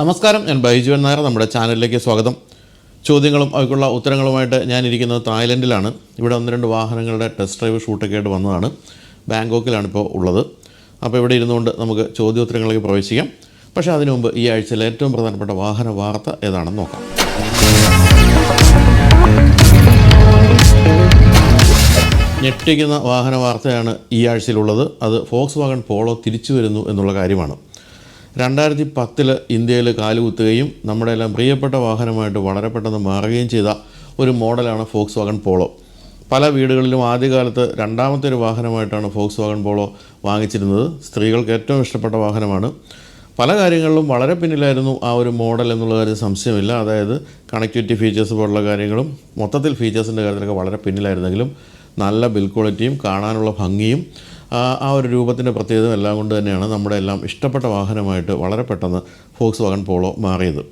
നമസ്കാരം, ഞാൻ ബൈജുവൻ നായർ. നമ്മുടെ ചാനലിലേക്ക് സ്വാഗതം. ചോദ്യങ്ങളും അവയ്ക്കുള്ള ഉത്തരങ്ങളുമായിട്ട് ഞാനിരിക്കുന്നത് തായ്ലൻഡിലാണ്. ഇവിടെ 1-2 വാഹനങ്ങളുടെ ടെസ്റ്റ് ഡ്രൈവ് ഷൂട്ടൊക്കെ ആയിട്ട് വന്നതാണ്. ബാങ്കോക്കിലാണിപ്പോൾ ഉള്ളത്. അപ്പോൾ ഇവിടെ ഇരുന്നുകൊണ്ട് നമുക്ക് ചോദ്യോത്തരങ്ങളിലേക്ക് പ്രവേശിക്കാം. പക്ഷേ അതിനു മുമ്പ് ഈ ആഴ്ചയിലെ ഏറ്റവും പ്രധാനപ്പെട്ട വാഹന വാർത്ത ഏതാണെന്ന് നോക്കാം. ഞെട്ടിക്കുന്ന വാഹന വാർത്തയാണ് ഈ ആഴ്ചയിലുള്ളത്. അത് ഫോക്സ്വാഗൺ പോളോ തിരിച്ചു വരുന്നു എന്നുള്ള കാര്യമാണ്. 2010 ഇന്ത്യയിൽ കാലുകുത്തുകയും നമ്മുടെ എല്ലാം പ്രിയപ്പെട്ട വാഹനമായിട്ട് വളരെ പെട്ടെന്ന് മാറുകയും ചെയ്ത ഒരു മോഡലാണ് ഫോക്സ്വാഗൺ പോളോ. പല വീടുകളിലും ആദ്യകാലത്ത് രണ്ടാമത്തെ ഒരു വാഹനമായിട്ടാണ് ഫോക്സ്വാഗൺ പോളോ വാങ്ങിച്ചിരുന്നത്. സ്ത്രീകൾക്ക് ഏറ്റവും ഇഷ്ടപ്പെട്ട വാഹനമാണ്. പല കാര്യങ്ങളിലും വളരെ പിന്നിലായിരുന്നു ആ ഒരു മോഡൽ എന്നുള്ള കാര്യം സംശയമില്ല. അതായത് കണക്ടിവിറ്റി ഫീച്ചേഴ്സ് പോലുള്ള കാര്യങ്ങളും മൊത്തത്തിൽ ഫീച്ചേഴ്സിൻ്റെ കാര്യത്തിലൊക്കെ വളരെ പിന്നിലായിരുന്നെങ്കിലും നല്ല ബിൽഡ് ക്വാളിറ്റിയും കാണാനുള്ള ഭംഗിയും ആ ഒരു രൂപത്തിൻ്റെ പ്രത്യേകത എല്ലാം കൊണ്ട് തന്നെയാണ് നമ്മുടെ എല്ലാം ഇഷ്ടപ്പെട്ട വാഹനമായിട്ട് വളരെ പെട്ടെന്ന് ഫോക്സ്വാഗൺ പോളോ മാറിയത്.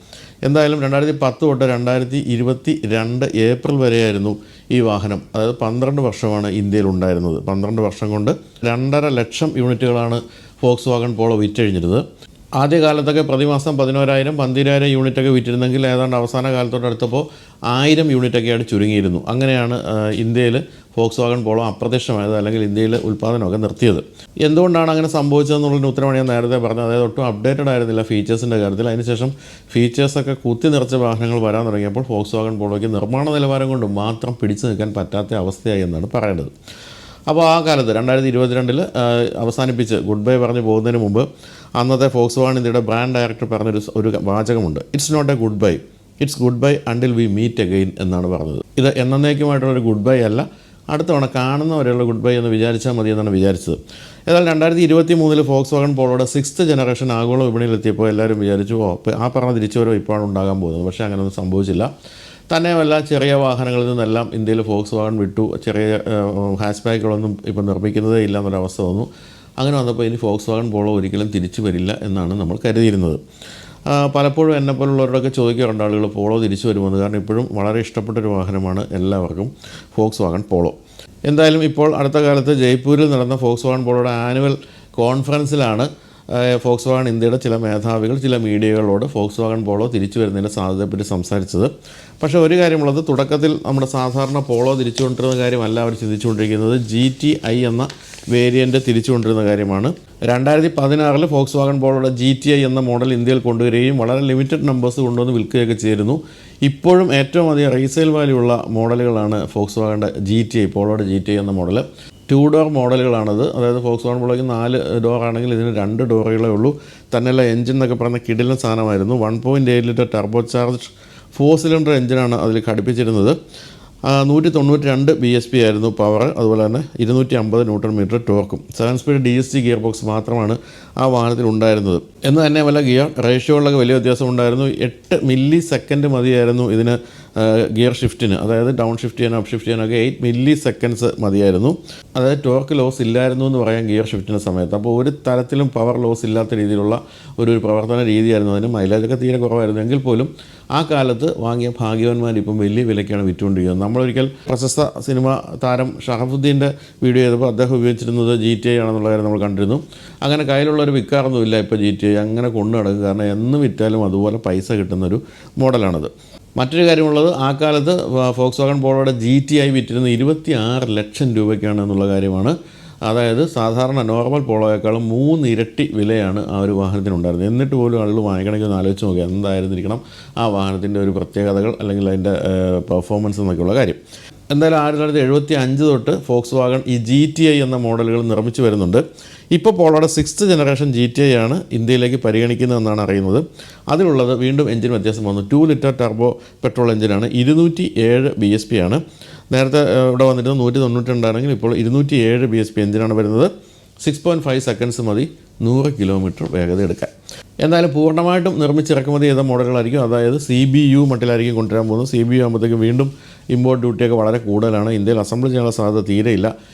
എന്തായാലും 2010 തൊട്ട് 2022 ഏപ്രിൽ വരെയായിരുന്നു ഈ വാഹനം. അതായത് 12 വർഷമാണ് ഇന്ത്യയിൽ ഉണ്ടായിരുന്നത്. 12 വർഷം കൊണ്ട് 2.5 ലക്ഷം യൂണിറ്റുകളാണ് ഫോക്സ്വാഗൺ പോളോ വിറ്റഴിഞ്ഞിരുന്നത്. ആദ്യകാലത്തൊക്കെ പ്രതിമാസം 11,000 12,000 യൂണിറ്റൊക്കെ വിറ്റിരുന്നെങ്കിൽ ഏതാണ്ട് അവസാന കാലത്തോട്ട് അടുത്തപ്പോൾ 1000 യൂണിറ്റൊക്കെയായിട്ട് ചുരുങ്ങിയിരുന്നു. അങ്ങനെയാണ് ഇന്ത്യയിൽ ഫോക്സ്വാഗൺ പോളോ അപ്രത്യക്ഷമായത്, അല്ലെങ്കിൽ ഇന്ത്യയിൽ ഉൽപ്പാദനമൊക്കെ നിർത്തിയത്. എന്തുകൊണ്ടാണ് അങ്ങനെ സംഭവിച്ചതെന്നുള്ളതിന് ഉത്തരമാണ് ഞാൻ നേരത്തെ പറഞ്ഞത്. അതായത് ഒട്ടും അപ്ഡേറ്റഡ് ആയിരുന്നില്ല ഫീച്ചേഴ്സിൻ്റെ കാര്യത്തിൽ. അതിനുശേഷം ഫീച്ചേഴ്സൊക്കെ കുത്തി നിറച്ച വാഹനങ്ങൾ വരാൻ തുടങ്ങിയപ്പോൾ ഫോക്സ്വാഗൺ പോളോയ്ക്ക് നിർമ്മാണ നിലവാരം കൊണ്ട് മാത്രം പിടിച്ചു നിൽക്കാൻ പറ്റാത്ത അവസ്ഥയായി എന്നാണ് പറയേണ്ടത്. അപ്പോൾ ആ കാലത്ത് 2022 അവസാനിപ്പിച്ച് ഗുഡ് ബൈ പറഞ്ഞ് പോകുന്നതിന് മുമ്പ് അന്നത്തെ ഫോക്സ്വാഗൺ ഇന്ത്യയുടെ ബ്രാൻഡ് ഡയറക്ടർ പറഞ്ഞൊരു വാചകമുണ്ട്. It's not a goodbye, it's goodbye until we meet again എന്നാണ് പറഞ്ഞത്. ഇത് എന്നേക്കുമായിട്ടുള്ളൊരു ഗുഡ് ബൈ അല്ല, അടുത്ത തവണ കാണുന്നവരെയുള്ള ഗുഡ് ബൈ എന്ന് വിചാരിച്ചാൽ മതി എന്നാണ് വിചാരിച്ചത്. ഏതായാലും 2023 ഫോക്സ്വാഗൺ പോളോയുടെ 6th ജനറേഷൻ ആഗോള വിപണിയിലെത്തിയപ്പോൾ എല്ലാവരും വിചാരിച്ചു ആ പറഞ്ഞ തിരിച്ചുവരവ് ഇപ്പോഴാണ് ഉണ്ടാകാൻ പോകുന്നത്. പക്ഷേ അങ്ങനെയൊന്നും സംഭവിച്ചില്ല. തന്നെയുമല്ല, ചെറിയ വാഹനങ്ങളിൽ നിന്നെല്ലാം ഇന്ത്യയിൽ ഫോക്സ്വാഗൺ വിട്ടു. ചെറിയ ഹാച്ച് ബാക്കുകളൊന്നും ഇപ്പോൾ നിർമ്മിക്കുന്നതേ ഇല്ല എന്നൊരവസ്ഥ വന്നു. അങ്ങനെ വന്നപ്പോൾ ഇനി ഫോക്സ്വാഗൺ പോളോ ഒരിക്കലും തിരിച്ചു വരില്ല എന്നാണ് നമ്മൾ കരുതിയിരുന്നത്. പലപ്പോഴും എന്നെപ്പോലുള്ളവരോടൊക്കെ ചോദിക്കാറുണ്ട് ആളുകൾ പോളോ തിരിച്ചു വരുമെന്ന്. കാരണം ഇപ്പോഴും വളരെ ഇഷ്ടപ്പെട്ടൊരു വാഹനമാണ് എല്ലാവർക്കും ഫോക്സ്വാഗൺ പോളോ. എന്തായാലും ഇപ്പോൾ അടുത്ത കാലത്ത് ജയ്പൂരിൽ നടന്ന ഫോക്സ്വാഗൺ പോളോയുടെ ആനുവൽ കോൺഫറൻസിലാണ് ഫോക്സ്വാഗൺ ഇന്ത്യയുടെ ചില മേധാവികൾ ചില മീഡിയകളോട് ഫോക്സ്വാഗൺ പോളോ തിരിച്ചു വരുന്നതിൻ്റെ സാധ്യതയെപ്പറ്റി സംസാരിച്ചത്. പക്ഷേ ഒരു കാര്യമുള്ളത്, തുടക്കത്തിൽ നമ്മുടെ സാധാരണ പോളോ തിരിച്ചു കൊണ്ടിരുന്ന കാര്യമല്ല അവർ ചിന്തിച്ചുകൊണ്ടിരിക്കുന്നത്. GTI എന്ന വേരിയൻ്റ് തിരിച്ചു കൊണ്ടിരുന്ന കാര്യമാണ്. 2016 ഫോക്സ്വാഗൺ പോളോയുടെ GTI എന്ന മോഡൽ ഇന്ത്യയിൽ കൊണ്ടുവരികയും വളരെ ലിമിറ്റഡ് നമ്പേഴ്സ് കൊണ്ടുവന്ന് വിൽക്കുകയൊക്കെ ചെയ്തിരുന്നു. ഇപ്പോഴും ഏറ്റവും അധികം റീസെയിൽ വാല്യൂ ഉള്ള മോഡലുകളാണ് ഫോക്സ്വാഗണിൻ്റെ GTI, പോളോയുടെ GTI എന്ന മോഡൽ. 2 ഡോർ മോഡലുകളാണത്. അതായത് ഫോക്സ്വാഗൺ പോളോയ്ക്ക് 4 ഡോർ ആണെങ്കിൽ ഇതിന് 2 ഡോറുകളേ ഉള്ളൂ. തന്നെയല്ല, എഞ്ചിൻ എന്നൊക്കെ പറയുന്ന കിടിലൻ സാധനമായിരുന്നു. 1.8 ലിറ്റർ ടർബോ ചാർജ് 4 സിലിണ്ടർ എഞ്ചിനാണ് അതിൽ ഘടിപ്പിച്ചിരുന്നത്. 192 BSP ആയിരുന്നു പവർ. അതുപോലെ തന്നെ 250 ന്യൂട്ടൺ മീറ്റർ ടോർക്കും. 7 സ്പീഡ് DSG ഗിയർ ബോക്സ് മാത്രമാണ് ആ വാഹനത്തിൽ ഉണ്ടായിരുന്നത്. എന്ന് തന്നെ വല്ല ഗിയർ റേഷ്യോകളിലൊക്കെ വലിയ വ്യത്യാസം ഉണ്ടായിരുന്നു. 8 മില്ലി സെക്കൻഡ് മതിയായിരുന്നു ഇതിന് ഗിയർ ഷിഫ്റ്റിന്. അതായത് ഡൗൺ ഷിഫ്റ്റ് ചെയ്യാനും അപ്പ് ഷിഫ്റ്റ് ചെയ്യാനൊക്കെ 8 മില്ലി സെക്കൻഡ്സ് മതിയായിരുന്നു. അതായത് ടോർക്ക് ലോസ് ഇല്ലായിരുന്നു എന്ന് പറയാം ഗിയർ ഷിഫ്റ്റിൻ്റെ സമയത്ത്. അപ്പോൾ ഒരു തരത്തിലും പവർ ലോസ് ഇല്ലാത്ത രീതിയിലുള്ള ഒരു പ്രവർത്തന രീതിയായിരുന്നു. അതിന് മൈലേജൊക്കെ തീരെ കുറവായിരുന്നു. എങ്കിൽ പോലും ആ കാലത്ത് വാങ്ങിയ ഭാഗ്യവാന്മാർ ഇപ്പം വലിയ വിലയ്ക്കാണ് വിറ്റുകൊണ്ടിരിക്കുന്നത്. നമ്മളൊരിക്കൽ പ്രശസ്ത സിനിമ താരം ഷറഫുദ്ദീൻ്റെ വീഡിയോ ചെയ്തപ്പോൾ അദ്ദേഹം ഉപയോഗിച്ചിരുന്നത് GTI ആണെന്നുള്ള കാര്യം നമ്മൾ കണ്ടിരുന്നു. അങ്ങനെ കയ്യിലുള്ളൊരു വിൽക്കാറൊന്നുമില്ല ഇപ്പോൾ GTI, അങ്ങനെ കൊണ്ടു നടക്കും. കാരണം എന്ന് വിറ്റാലും അതുപോലെ പൈസ കിട്ടുന്നൊരു മോഡലാണത്. മറ്റൊരു കാര്യമുള്ളത്, ആ കാലത്ത് ഫോക്സ്വാഗൺ പോളോയുടെ GTI വിറ്റിരുന്നത് 26 ലക്ഷം രൂപയ്ക്കാണ് എന്നുള്ള കാര്യമാണ്. അതായത് സാധാരണ നോർമൽ പോളോയേക്കാളും 3 ഇരട്ടി വിലയാണ് ആ ഒരു വാഹനത്തിനുണ്ടായിരുന്നത്. എന്നിട്ട് പോലും ആളുകൾ വാങ്ങിക്കണമെങ്കിൽ ഒന്ന് ആലോചിച്ച് നോക്കുക എന്തായിരുന്നിരിക്കണം ആ വാഹനത്തിൻ്റെ ഒരു പ്രത്യേകതകൾ അല്ലെങ്കിൽ അതിൻ്റെ പെർഫോമൻസ് എന്നൊക്കെയുള്ള കാര്യം. എന്തായാലും 1975 തൊട്ട് ഫോക്സ്വാഗൺ ഈ GTI എന്ന മോഡലുകൾ നിർമ്മിച്ച് വരുന്നുണ്ട്. ഇപ്പോൾ പോളോയുടെ 6th ജനറേഷൻ GTI ആണ് ഇന്ത്യയിലേക്ക് പരിഗണിക്കുന്നതെന്നാണ് അറിയുന്നത്. അതിലുള്ളത് വീണ്ടും എഞ്ചിൻ വ്യത്യാസം വന്നു. 2 ലിറ്റർ ടർബോ പെട്രോൾ എഞ്ചിനാണ്. 207 BSP ആണ്. നേരത്തെ ഇവിടെ വന്നിരുന്നത് 192 ആണെങ്കിൽ ഇപ്പോൾ 207 BSP എഞ്ചിനാണ് വരുന്നത്. 6.5 സെക്കൻഡ്സ് മതി 100 കിലോമീറ്റർ വേഗത എടുക്കാൻ. എന്തായാലും പൂർണ്ണമായിട്ടും നിർമ്മിച്ച് ഇറക്കുമതി ചെയ്ത മോഡലുകളായിരിക്കും. അതായത് CBU മട്ടിലായിരിക്കും കൊണ്ടുവരാൻ പോകുന്നത്. CBU ആകുമ്പോഴത്തേക്കും വീണ്ടും ഇമ്പോർട്ട് ഡ്യൂട്ടിയൊക്കെ വളരെ കൂടുതലാണ്. ഇന്ത്യയിൽ അസംബിൾ ചെയ്യാനുള്ള സാധ്യത തീരെയില്ല.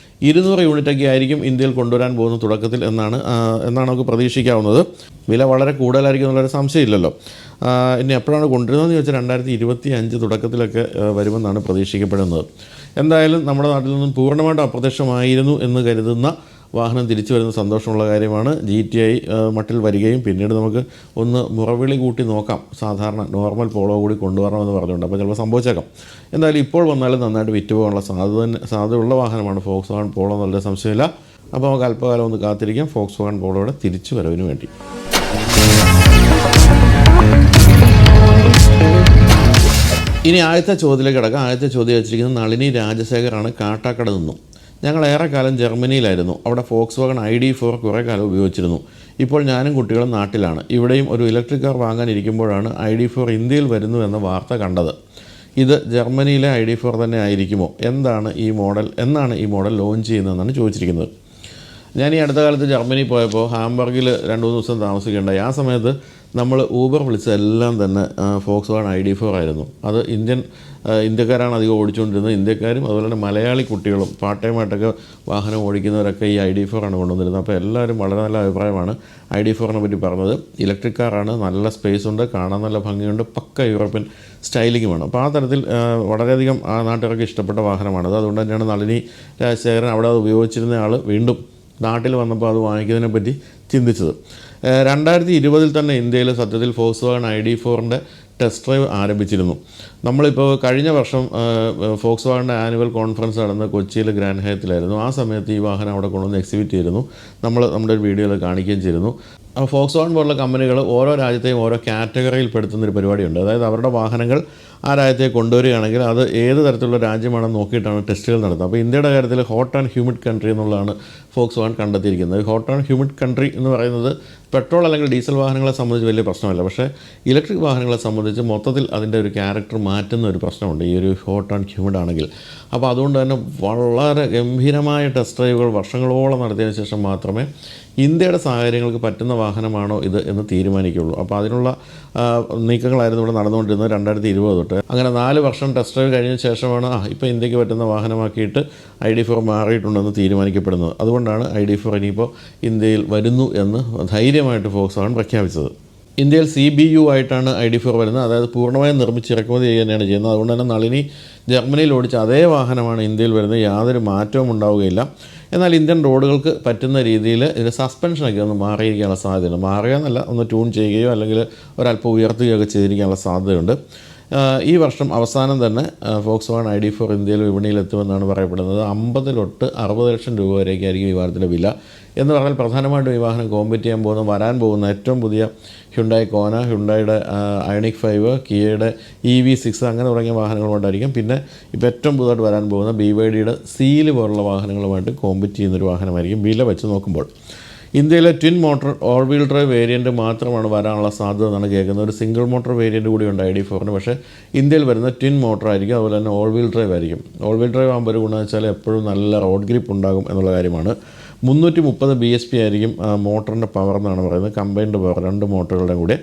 200 യൂണിറ്റൊക്കെ ആയിരിക്കും ഇന്ത്യയിൽ കൊണ്ടുവരാൻ പോകുന്ന തുടക്കത്തിൽ എന്നാണ് നമുക്ക് പ്രതീക്ഷിക്കാവുന്നത്. വില വളരെ കൂടുതലായിരിക്കും എന്നുള്ളൊരു സംശയമില്ലല്ലോ. ഇനി എപ്പോഴാണ് കൊണ്ടുവരുന്നതെന്ന് ചോദിച്ചാൽ 2025 തുടക്കത്തിലൊക്കെ വരുമെന്നാണ് പ്രതീക്ഷിക്കപ്പെടുന്നത്. എന്തായാലും നമ്മുടെ നാട്ടിൽ നിന്നും പൂർണ്ണമായിട്ടും അപ്രത്യക്ഷമായിരുന്നു എന്ന് കരുതുന്ന വാഹനം തിരിച്ചു വരുന്ന സന്തോഷമുള്ള കാര്യമാണ്. GTI മട്ടിൽ വരികയും പിന്നീട് നമുക്ക് ഒന്ന് മുറവിളി കൂട്ടി നോക്കാം, സാധാരണ നോർമൽ പോളോ കൂടി കൊണ്ടുവരണമെന്ന് പറഞ്ഞുകൊണ്ട്. അപ്പോൾ ചിലപ്പോൾ സംഭവിച്ചേക്കാം. എന്തായാലും ഇപ്പോൾ വന്നാലും നന്നായിട്ട് വിറ്റുപോകാനുള്ള സാധ്യതയുള്ള വാഹനമാണ് ഫോക്സ് വാഗൺ പോളോ, നല്ല സംശയമില്ല. അപ്പോൾ നമുക്ക് അല്പകാലം ഒന്ന് കാത്തിരിക്കാം ഫോക്സ് വാഗൺ പോളോയുടെ തിരിച്ചു വരവിന് വേണ്ടി. ഇനി ആദ്യത്തെ ചോദ്യത്തിലേക്ക് കിടക്കാം. ആദ്യത്തെ ചോദ്യം വെച്ചിരിക്കുന്നത് നളിനി രാജശേഖറാണ്, കാട്ടാക്കട നിന്നും. ഞങ്ങൾ ഏറെക്കാലം ജർമ്മനിയിലായിരുന്നു. അവിടെ ഫോക്സ് വാഗൺ ID4 കുറേ കാലം ഉപയോഗിച്ചിരുന്നു. ഇപ്പോൾ ഞാനും കുട്ടികളും നാട്ടിലാണ്. ഇവിടെയും ഒരു ഇലക്ട്രിക് കാർ വാങ്ങാനിരിക്കുമ്പോഴാണ് ID4 ഇന്ത്യയിൽ വരുന്നു എന്ന വാർത്ത കണ്ടത്. ഇത് ജർമ്മനിയിലെ ID4 തന്നെ ആയിരിക്കുമോ? എന്നാണ് ഈ മോഡൽ ലോഞ്ച് ചെയ്യുന്നതെന്നാണ് ചോദിച്ചിരിക്കുന്നത്. ഞാൻ ഈ അടുത്ത കാലത്ത് ജർമ്മനി പോയപ്പോൾ ഹാംബർഗിൽ 2-3 ദിവസം താമസിക്കേണ്ടായി. ആ സമയത്ത് നമ്മൾ ഊബർ വിളിച്ചതെല്ലാം തന്നെ ഫോക്സ് വാഗൺ ID4 ആയിരുന്നു. അത് ഇന്ത്യക്കാരാണ് അധികം ഓടിച്ചുകൊണ്ടിരുന്നത്. ഇന്ത്യക്കാരും അതുപോലെ തന്നെ മലയാളി കുട്ടികളും പാർട്ട് ടൈമായിട്ടൊക്കെ വാഹനം ഓടിക്കുന്നവരൊക്കെ ഈ ID4 ആണ് കൊണ്ടുവന്നിരുന്നത്. അപ്പോൾ എല്ലാവരും വളരെ നല്ല അഭിപ്രായമാണ് ID4നെ പറ്റി പറഞ്ഞത്. ഇലക്ട്രിക് കാറാണ്, നല്ല സ്പേസ് ഉണ്ട്, കാണാൻ നല്ല ഭംഗിയുണ്ട്, പക്ക യൂറോപ്യൻ സ്റ്റൈലിങ്ങുമാണ്. അപ്പോൾ ആ തരത്തിൽ വളരെയധികം ആ നാട്ടുകാർക്ക് ഇഷ്ടപ്പെട്ട വാഹനമാണത്. അതുകൊണ്ട് തന്നെയാണ് നളിനി രാജശേഖരൻ അവിടെ അത് ഉപയോഗിച്ചിരുന്ന ആൾ വീണ്ടും നാട്ടിൽ വന്നപ്പോൾ അത് വാങ്ങിക്കുന്നതിനെ പറ്റി ചിന്തിച്ചത്. 2020 തന്നെ ഇന്ത്യയിൽ സത്യത്തിൽ ഫോക്സ് വാഗൺ ID4ൻ്റെ ടെസ്റ്റ് ഡ്രൈവ് ആരംഭിച്ചിരുന്നു. നമ്മളിപ്പോൾ കഴിഞ്ഞ വർഷം ഫോക്സ് വാഗണിൻ്റെ ആനുവൽ കോൺഫറൻസ് നടന്ന കൊച്ചിയിൽ ഗ്രാൻഡ് ഹയത്തിലായിരുന്നു. ആ സമയത്ത് ഈ വാഹനം അവിടെ കൊണ്ടുവന്ന് എക്സിബിറ്റ് ചെയ്തിരുന്നു. നമ്മുടെ ഒരു വീഡിയോയിൽ കാണിക്കുകയും ചെയ്തിരുന്നു. അപ്പോൾ ഫോക്സ് വാഗൺ പോലുള്ള കമ്പനികൾ ഓരോ രാജ്യത്തെയും ഓരോ കാറ്റഗറിയിൽ പെടുത്തുന്നൊരു പരിപാടിയുണ്ട്. അതായത് അവരുടെ വാഹനങ്ങൾ ആ രാജ്യത്തെ കൊണ്ടുവരികയാണെങ്കിൽ അത് ഏത് തരത്തിലുള്ള രാജ്യമാണെന്ന് നോക്കിയിട്ടാണ് ടെസ്റ്റുകൾ നടത്തുന്നത്. അപ്പോൾ ഇന്ത്യയുടെ കാര്യത്തിൽ ഹോട്ട് ആൻഡ് ഹ്യൂമിഡ് കൺട്രി എന്നുള്ളതാണ് ഫോക്സ് വാഗൺ കണ്ടെത്തിയിരിക്കുന്നത്. ഹോട്ട് ആൻഡ് ഹ്യൂമിഡ് കൺട്രി എന്ന് പറയുന്നത് പെട്രോൾ അല്ലെങ്കിൽ ഡീസൽ വാഹനങ്ങളെ സംബന്ധിച്ച് വലിയ പ്രശ്നമല്ല. പക്ഷേ ഇലക്ട്രിക് വാഹനങ്ങളെ സംബന്ധിച്ച് മൊത്തത്തിൽ അതിൻ്റെ ഒരു ക്യാരക്ടർ മാറ്റുന്ന ഒരു പ്രശ്നമുണ്ട് ഈ ഒരു ഹോട്ട് ആൻഡ് ഹ്യൂമിഡ് ആണെങ്കിൽ. അപ്പോൾ അതുകൊണ്ട് തന്നെ വളരെ ഗംഭീരമായ ടെസ്റ്റ് ഡ്രൈവുകൾ വർഷങ്ങളോളം നടത്തിയതിന് ശേഷം മാത്രമേ ഇന്ത്യയുടെ സാഹചര്യങ്ങൾക്ക് പറ്റുന്ന വാഹനമാണോ ഇത് എന്ന് തീരുമാനിക്കുകയുള്ളൂ. അപ്പോൾ അതിനുള്ള നീക്കങ്ങളായിരുന്നു ഇവിടെ നടന്നുകൊണ്ടിരുന്നത് 2020 തൊട്ട്. അങ്ങനെ 4 വർഷം ടെസ്റ്റ് ഡ്രൈവ് കഴിഞ്ഞ ശേഷമാണ് ഇപ്പോൾ ഇന്ത്യക്ക് പറ്റുന്ന വാഹനമാക്കിയിട്ട് ID4 മാറിയിട്ടുണ്ടെന്ന് തീരുമാനിക്കപ്പെടുന്നത്. അതുകൊണ്ടാണ് ID4 ഇനിയിപ്പോൾ ഇന്ത്യയിൽ വരുന്നു എന്ന് ധൈര്യമായിട്ട് ഫോക്സ് വാഗൺ പ്രഖ്യാപിച്ചത്. ഇന്ത്യയിൽ CBU ആയിട്ടാണ് ID4 വരുന്നത്, അതായത് പൂർണ്ണമായും നിർമ്മിച്ച് ഇറക്കുമതി തന്നെയാണ് ചെയ്യുന്നത്. അതുകൊണ്ട് തന്നെ നളിനി ജർമ്മനിയിൽ ഓടിച്ച അതേ വാഹനമാണ് ഇന്ത്യയിൽ വരുന്നത്, യാതൊരു മാറ്റവും ഉണ്ടാവുകയില്ല. എന്നാൽ ഇന്ത്യൻ റോഡുകൾക്ക് പറ്റുന്ന രീതിയിൽ ഇതിൻ്റെ സസ്പെൻഷനൊക്കെ ഒന്ന് മാറിയിരിക്കാനുള്ള സാധ്യതയുണ്ട്. മാറുകയെന്നല്ല, ഒന്ന് ട്യൂൺ ചെയ്യുകയോ അല്ലെങ്കിൽ ഒരല്പം ഉയർത്തുകയോ ഒക്കെ ചെയ്തിരിക്കാനുള്ള സാധ്യതയുണ്ട്. ഈ വർഷം അവസാനം തന്നെ ഫോക്സ് വാഗൺ ID4 ഇന്ത്യയിൽ വിപണിയിലെത്തുമെന്നാണ് പറയപ്പെടുന്നത്. 50 തൊട്ട് 60 ലക്ഷം രൂപ വരെയൊക്കെയായിരിക്കും ഈ വാഹനത്തിൻ്റെ വില. എന്ന് പറഞ്ഞാൽ പ്രധാനമായിട്ടും ഈ വാഹനം കോമ്പറ്റ് ചെയ്യാൻ വരാൻ പോകുന്ന ഏറ്റവും പുതിയ ഹ്യുണ്ടായി കോന, ഹ്യുണ്ടായിയുടെ ഐണിക് 5, കിയയുടെ EV6 അങ്ങനെ തുടങ്ങിയ വാഹനങ്ങളുമായിട്ടായിരിക്കും. പിന്നെ ഇപ്പോൾ ഏറ്റവും പുതുതായിട്ട് വരാൻ പോകുന്ന BYDയുടെ സീൽ പോലുള്ള വാഹനങ്ങളുമായിട്ട് കോമ്പറ്റ് ചെയ്യുന്നൊരു വാഹനമായിരിക്കും വില വെച്ച് നോക്കുമ്പോൾ. ഇന്ത്യയിലെ twin motor all wheel drive variant മാത്രമാണ് വരാനുള്ള സാധ്യത എന്നാണ് കേൾക്കുന്നത്. ഒരു സിംഗിൾ മോട്ടോർ വേരിയൻറ്റ് കൂടി ഉണ്ട് ID4ന്. പക്ഷേ ഇന്ത്യയിൽ വരുന്ന ട്വിൻ മോട്ടോർ ആയിരിക്കും, അതുപോലെ തന്നെ ഓൾ വീൽ ഡ്രൈവ് ആയിരിക്കും. ഓൾ വീൽ ഡ്രൈവ് ആകുമ്പോൾ ഒരു ഗുണമെന്ന് വെച്ചാൽ എപ്പോഴും നല്ല റോഡ് ഗ്രിപ്പ് ഉണ്ടാകും എന്നുള്ള കാര്യമാണ്. 330 BHP ആയിരിക്കും മോട്ടറിൻ്റെ പവർ എന്നാണ് പറയുന്നത്, കമ്പൈൻഡ് പവർ 2 മോട്ടോറുകളുടെയും കൂടെ.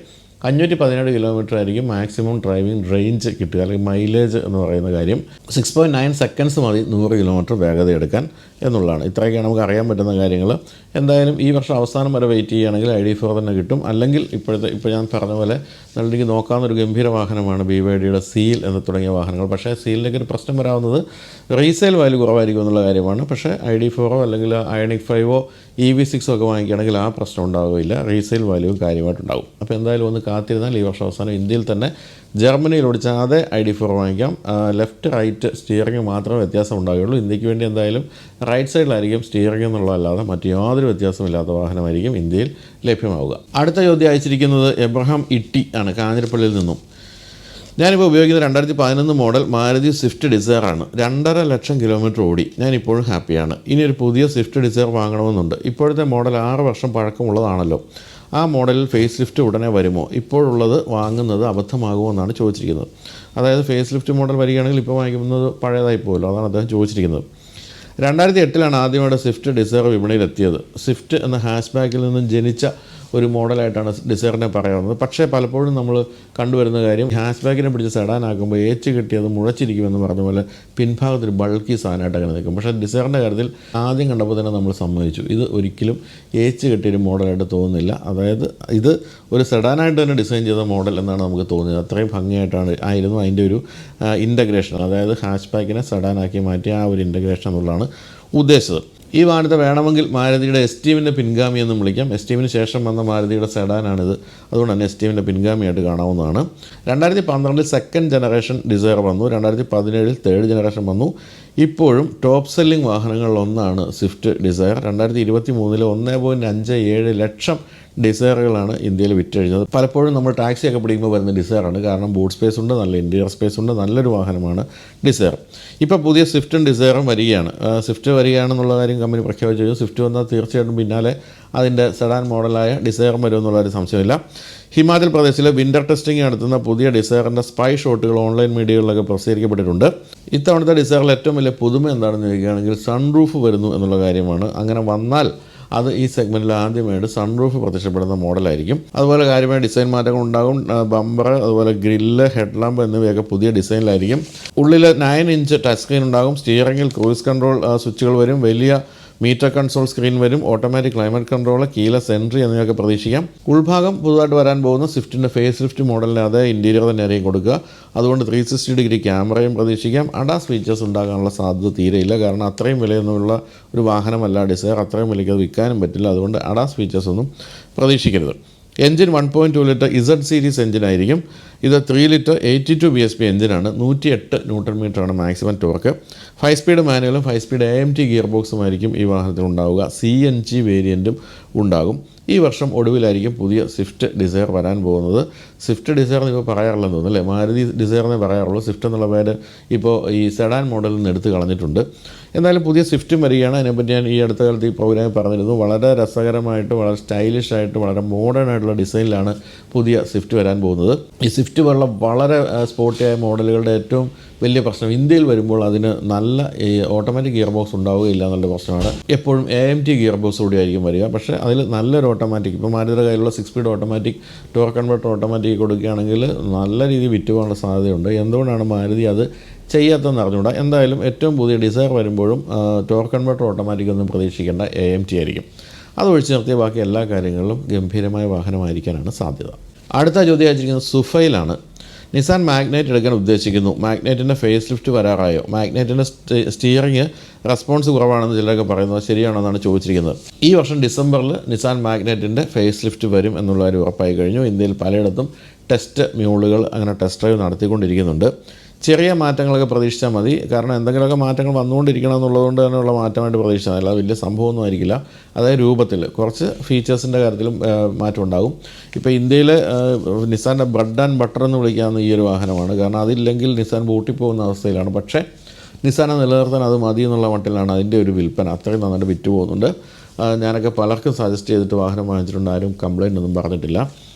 517 കിലോമീറ്റർ ആയിരിക്കും മാക്സിമം ഡ്രൈവിംഗ് റേഞ്ച് കിട്ടുക, അല്ലെങ്കിൽ മൈലേജ് എന്ന് പറയുന്ന കാര്യം. 6.9 സെക്കൻഡ്സ് മതി 100 കിലോമീറ്റർ വേഗത എടുക്കാൻ എന്നുള്ളതാണ്. ഇത്രയൊക്കെയാണ് നമുക്ക് അറിയാൻ പറ്റുന്ന കാര്യങ്ങൾ. എന്തായാലും ഈ വർഷം അവസാനം വരെ വെയിറ്റ് ചെയ്യുകയാണെങ്കിൽ ID4 തന്നെ കിട്ടും. അല്ലെങ്കിൽ ഇപ്പോൾ ഞാൻ പറഞ്ഞ പോലെ നളിനിക്ക് നോക്കാവുന്നൊരു ഗംഭീര വാഹനമാണ് BYDയുടെ സീൽ എന്ന് തുടങ്ങിയ വാഹനങ്ങൾ. പക്ഷേ സീലിലേക്ക് ഒരു പ്രശ്നം വരാവുന്നത് റീസെയിൽ വാല്യൂ കുറവായിരിക്കും എന്നുള്ള കാര്യമാണ്. പക്ഷേ ID4 അല്ലെങ്കിൽ ഐണിക് 5 EV6 ഒക്കെ വാങ്ങിക്കുകയാണെങ്കിൽ ആ പ്രശ്നം ഉണ്ടാവുകയില്ല, റീസെയിൽ വാല്യൂ കാര്യമായിട്ടുണ്ടാകും. അപ്പോൾ എന്തായാലും ഒന്ന് കാത്തിരുന്നാൽ ഈ വർഷം അവസാനം ഇന്ത്യയിൽ തന്നെ ജർമ്മനിയിൽ ഓടിച്ച അതേ ID4 വാങ്ങിക്കാം. ലെഫ്റ്റ് റൈറ്റ് സ്റ്റിയറിംഗ് മാത്രമേ വ്യത്യാസം ഉണ്ടാവുകയുള്ളൂ. ഇന്ത്യക്ക് വേണ്ടി എന്തായാലും റൈറ്റ് സൈഡിലായിരിക്കും സ്റ്റിയറിംഗ് എന്നുള്ളതല്ലാതെ മറ്റ് യാതൊരു വ്യത്യാസമില്ലാത്ത വാഹനമായിരിക്കും ഇന്ത്യയിൽ ലഭ്യമാവുക. അടുത്ത ചോദ്യം അയച്ചിരിക്കുന്നത് എബ്രഹാം ഇട്ടി ആണ്, കാഞ്ഞിരപ്പള്ളിയിൽ നിന്നും. ഞാനിപ്പോൾ ഉപയോഗിക്കുന്ന 2011 മോഡൽ മാരുതി സ്വിഫ്റ്റ് ഡിസയറാണ്. 2.5 ലക്ഷം കിലോമീറ്റർ ഓടി. ഞാനിപ്പോഴും ഹാപ്പിയാണ്. ഇനി ഒരു പുതിയ സ്വിഫ്റ്റ് ഡിസയർ വാങ്ങണമെന്നുണ്ട്. ഇപ്പോഴത്തെ മോഡൽ 6 വർഷം പഴക്കമുള്ളതാണല്ലോ. ആ മോഡലിൽ ഫേസ് ലിഫ്റ്റ് ഉടനെ വരുമോ? ഇപ്പോഴുള്ളത് വാങ്ങുന്നത് അബദ്ധമാകുമോ എന്നാണ് ചോദിച്ചിരിക്കുന്നത്. അതായത് ഫേസ് ലിഫ്റ്റ് മോഡൽ വരികയാണെങ്കിൽ ഇപ്പോൾ വാങ്ങിക്കുന്നത് പഴയതായി പോകുമല്ലോ, അതാണ് അദ്ദേഹം ചോദിച്ചിരിക്കുന്നത്. 2008 ആദ്യമായിട്ട് സ്വിഫ്റ്റ് ഡിസയർ വിപണിയിലെത്തിയത്. സ്വിഫ്റ്റ് എന്ന ഹാഷ് ബാക്കിൽ നിന്നും ജനിച്ച ഒരു മോഡലായിട്ടാണ് ഡിസയറിനെ പറയാവുന്നത്. പക്ഷേ പലപ്പോഴും നമ്മൾ കണ്ടുവരുന്ന കാര്യം ഹാഷ് ബാക്കിനെ പിടിച്ച് സെഡാനാക്കുമ്പോൾ ഏച്ച് കിട്ടിയത് മുഴച്ചിരിക്കുമെന്ന് പറഞ്ഞ പോലെ പിൻഭാഗത്തിൽ ബൾക്കി സാധനമായിട്ട് അങ്ങനെ നിൽക്കും. പക്ഷേ ഡിസയറിൻ്റെ കാര്യത്തിൽ ആദ്യം കണ്ടപ്പോൾ തന്നെ നമ്മൾ സമ്മതിച്ചു, ഇത് ഒരിക്കലും ഏച്ച് കെട്ടിയൊരു മോഡലായിട്ട് തോന്നുന്നില്ല. അതായത് ഇത് ഒരു സെഡാനായിട്ട് തന്നെ ഡിസൈൻ ചെയ്ത മോഡൽ എന്നാണ് നമുക്ക് തോന്നിയത്. അത്രയും ആയിരുന്നു അതിൻ്റെ ഒരു ഇൻ്റഗ്രേഷൻ. അതായത് ഹാഷ് ബാക്കിനെ സെഡാനാക്കി മാറ്റിയ ആ ഒരു ഇൻ്റഗ്രേഷൻ എന്നുള്ളതാണ് ഉദ്ദേശിച്ചത്. ഈ വാഹനത്തെ വേണമെങ്കിൽ മാരുതിയുടെ എസ്റ്റീമിൻ്റെ പിൻഗാമി എന്നും വിളിക്കാം. എസ്റ്റീമിന് ശേഷം വന്ന മാരുതിയുടെ സെഡാനാണിത്. അതുകൊണ്ട് തന്നെ എസ്റ്റീമിൻ്റെ പിൻഗാമിയായിട്ട് കാണാവുന്നതാണ്. 2012 സെക്കൻഡ് ജനറേഷൻ ഡിസയർ വന്നു. 2017 തേർഡ് ജനറേഷൻ വന്നു. ഇപ്പോഴും ടോപ്പ് സെല്ലിംഗ് വാഹനങ്ങളിലൊന്നാണ് സ്വിഫ്റ്റ് ഡിസയർ. 2023 1.57 ലക്ഷം ഡിസയറുകളാണ് ഇന്ത്യയിൽ വിറ്റഴിഞ്ഞത്. പലപ്പോഴും നമ്മൾ ടാക്സിയൊക്കെ പിടിക്കുമ്പോൾ വരുന്ന ഡിസയറാണ്. കാരണം ബൂട്ട് സ്പേസ് ഉണ്ട്, നല്ല ഇൻറ്റീരിയർ സ്പേസ് ഉണ്ട്, നല്ലൊരു വാഹനമാണ് ഡിസയർ. ഇപ്പോൾ പുതിയ സ്വിഫ്റ്റും ഡിസയറും വരികയാണ്. സ്വിഫ്റ്റ് വരികയാണെന്നുള്ള കാര്യം കമ്പനി പ്രഖ്യാപിച്ചു കഴിഞ്ഞു. സ്വിഫ്റ്റ് വന്നാൽ തീർച്ചയായിട്ടും പിന്നാലെ അതിൻ്റെ സെഡാൻ മോഡലായ ഡിസയറും വരുമെന്നുള്ളൊരു സംശയമില്ല. ഹിമാചൽ പ്രദേശിൽ വിൻ്റർ ടെസ്റ്റിംഗ് നടത്തുന്ന പുതിയ ഡിസയറിൻ്റെ സ്പൈ ഷോട്ടുകൾ ഓൺലൈൻ മീഡിയകളിലൊക്കെ പ്രസിദ്ധീകരിക്കപ്പെട്ടിട്ടുണ്ട്. ഇത്തവണത്തെ ഡിസയറിൽ ഏറ്റവും വലിയ പുതുമ എന്താണെന്ന് ചോദിക്കുകയാണെങ്കിൽ സൺറൂഫ് വരുന്നു എന്നുള്ള കാര്യമാണ്. അങ്ങനെ വന്നാൽ അത് ഈ സെഗ്മെൻറ്റിൽ ആദ്യമായിട്ട് സൺറൂഫ് പ്രത്യക്ഷപ്പെടുന്ന മോഡലായിരിക്കും. അതുപോലെ കാര്യമായ ഡിസൈൻ മാറ്റങ്ങൾ ഉണ്ടാകും. ബമ്പർ, അതുപോലെ ഗ്രില്ല്, ഹെഡ് ലാമ്പ് എന്നിവയൊക്കെ പുതിയ ഡിസൈനിലായിരിക്കും. ഉള്ളിൽ 9 ഇഞ്ച് ടച്ച് സ്ക്രീൻ ഉണ്ടാകും. സ്റ്റിയറിംഗിൽ ക്രൂയിസ് കൺട്രോൾ സ്വിച്ചുകൾ വരും. വലിയ മീറ്റർ കൺസോൾ സ്ക്രീൻ വരും. Automatic climate control, keyless entry എന്നിവയൊക്കെ പ്രതീക്ഷിക്കാം. ഉൾഭാഗം പുതുതായിട്ട് വരാൻ പോകുന്ന സ്വിഫ്റ്റിൻ്റെ ഫേസ് ലിഫ്റ്റ് മോഡലിന് അതേ ഇൻറ്റീരിയർ തന്നെ ആയിരിക്കും കൊടുക്കുക. അതുകൊണ്ട് 360 ഡിഗ്രി ക്യാമറയും പ്രതീക്ഷിക്കാം. അഡാസ് ഫീച്ചേഴ്സ് ഉണ്ടാകാനുള്ള സാധ്യത തീരെയില്ല. കാരണം അത്രയും വിലയൊന്നുമുള്ള ഒരു വാഹനമല്ല ഡിസയർ. അത്രയും വിലയ്ക്ക് അത് വിൽക്കാനും പറ്റില്ല. അതുകൊണ്ട് അഡാസ് ഫീച്ചേഴ്സ് ഒന്നും പ്രതീക്ഷിക്കരുത്. എൻജിൻ 1.2 ലിറ്റർ ഇസഡ് സീരീസ് എൻജിനായിരിക്കും. ഇത് 3 ലിറ്റർ 82 bhp എൻജിനാണ്. 108 ന്യൂട്ടൺ മീറ്ററാണ് മാക്സിമം ടോർക്ക്. 5 സ്പീഡ് മാനുവലും 5 സ്പീഡ് AMT ഗിയർ ബോക്സുമായിരിക്കും ഈ വാഹനത്തിൽ ഉണ്ടാവുക. CNG വേരിയൻറ്റും ഉണ്ടാകും. ഈ വർഷം ഒടുവിലായിരിക്കും പുതിയ സ്വിഫ്റ്റ് ഡിസയർ വരാൻ പോകുന്നത്. സ്വിഫ്റ്റ് ഡിസയർ ഇപ്പോൾ പറയാറില്ലെന്ന് തോന്നുന്നു അല്ലേ? മാരുതി ഡിസയറിനെ പറയാറുള്ളൂ. സ്വിഫ്റ്റ് എന്നുള്ള പേര് ഇപ്പോൾ ഈ സെഡാൻ മോഡലിൽ നിന്ന് എടുത്ത് കളഞ്ഞിട്ടുണ്ട്. എന്നാലും പുതിയ സ്വിഫ്റ്റും വരികയാണ്. അതിനെപ്പറ്റി ഞാൻ ഈ അടുത്ത കാലത്ത് ഈ പ്രോഗ്രാമിൽ പറഞ്ഞിരുന്നു. വളരെ രസകരമായിട്ട്, വളരെ സ്റ്റൈലിഷായിട്ട്, വളരെ മോഡേൺ ആയിട്ടുള്ള ഡിസൈനിലാണ് പുതിയ സ്വിഫ്റ്റ് വരാൻ പോകുന്നത്. ഈ സ്വിഫ്റ്റ് പോലുള്ള വളരെ സ്പോർട്ടിയായ മോഡലുകളുടെ ഏറ്റവും വലിയ പ്രശ്നം ഇന്ത്യയിൽ വരുമ്പോൾ അതിന് നല്ല ഈ ഓട്ടോമാറ്റിക് ഗിയർ ബോക്സ് ഉണ്ടാവുകയില്ല എന്നുള്ള പ്രശ്നമാണ്. എപ്പോഴും AMT ഗിയർ ബോക്സ് കൂടി ആയിരിക്കും വരിക. പക്ഷേ അതിൽ നല്ലൊരു ഓട്ടോമാറ്റിക്, ഇപ്പോൾ മാരുതിയുടെ കയ്യിലുള്ള 6 speed automatic torque converter automatic കൊടുക്കുകയാണെങ്കിൽ നല്ല രീതിയിൽ വിറ്റുപോകാനുള്ള സാധ്യതയുണ്ട്. എന്തുകൊണ്ടാണ് മാരുതി അത് ചെയ്യാത്തതെന്ന് അറിഞ്ഞുകൂടാ. എന്തായാലും ഏറ്റവും പുതിയ ഡിസയർ വരുമ്പോഴും ടോർക്ക് കൺവെർട്ടർ ഓട്ടോമാറ്റിക് ഒന്നും പ്രതീക്ഷിക്കേണ്ട, AMT ആയിരിക്കും. അത് ഒഴിച്ച് നിർത്തിയ ബാക്കി എല്ലാ കാര്യങ്ങളിലും ഗംഭീരമായ വാഹനമായിരിക്കാനാണ് സാധ്യത. അടുത്ത ചോദ്യം അയച്ചിരിക്കുന്നത് സുഫൈലാണ്. നിസാൻ മാഗ്നൈറ്റ് എടുക്കാൻ ഉദ്ദേശിക്കുന്നു. മാഗ്നൈറ്റിൻ്റെ ഫേസ് ലിഫ്റ്റ് വരാറായോ? മാഗ്നൈറ്റിൻ്റെ സ്റ്റിയറിംഗ് റെസ്പോൺസ് കുറവാണെന്ന് ചിലരൊക്കെ പറയുന്നത് ശരിയാണെന്നാണ് ചോദിച്ചിരിക്കുന്നത്. ഈ വർഷം ഡിസംബറിൽ നിസാൻ മാഗ്നൈറ്റിൻ്റെ ഫേസ് ലിഫ്റ്റ് വരും എന്നുള്ള കാര്യം ഉറപ്പായി കഴിഞ്ഞു. ഇന്ത്യയിൽ പലയിടത്തും ടെസ്റ്റ് മ്യൂളുകൾ അങ്ങനെ ടെസ്റ്റ് ഡ്രൈവ് നടത്തിക്കൊണ്ടിരിക്കുന്നുണ്ട്. ചെറിയ മാറ്റങ്ങളൊക്കെ പ്രതീക്ഷിച്ചാൽ മതി. കാരണം എന്തെങ്കിലുമൊക്കെ മാറ്റങ്ങൾ വന്നുകൊണ്ടിരിക്കണം എന്നുള്ളതുകൊണ്ട് തന്നെയുള്ള മാറ്റമായിട്ട് പ്രതീക്ഷിച്ചാൽ അല്ല, വലിയ സംഭവമൊന്നും ആയിരിക്കില്ല. അതായത് രൂപത്തിൽ കുറച്ച് ഫീച്ചേഴ്സിൻ്റെ കാര്യത്തിലും മാറ്റം ഉണ്ടാകും. ഇപ്പോൾ ഇന്ത്യയിൽ നിസാൻ്റെ ബ്രെഡ് ആൻഡ് ബട്ടർ എന്ന് വിളിക്കാവുന്ന ഈ ഒരു വാഹനമാണ്. കാരണം അതില്ലെങ്കിൽ നിസാൻ പൂട്ടിപ്പോകുന്ന അവസ്ഥയിലാണ്. പക്ഷേ നിസാനെ നിലനിർത്താൻ അത് മതി എന്നുള്ള മട്ടിലാണ് അതിൻ്റെ ഒരു വിൽപ്പന. അത്രയും നന്നായിട്ട് വിറ്റ് പോകുന്നുണ്ട്. ഞാനൊക്കെ പലർക്കും സജസ്റ്റ് ചെയ്തിട്ട് വാഹനം വാങ്ങിച്ചിട്ടുണ്ട്. ആരും കംപ്ലയിൻ്റ് ഒന്നും പറഞ്ഞിട്ടില്ല.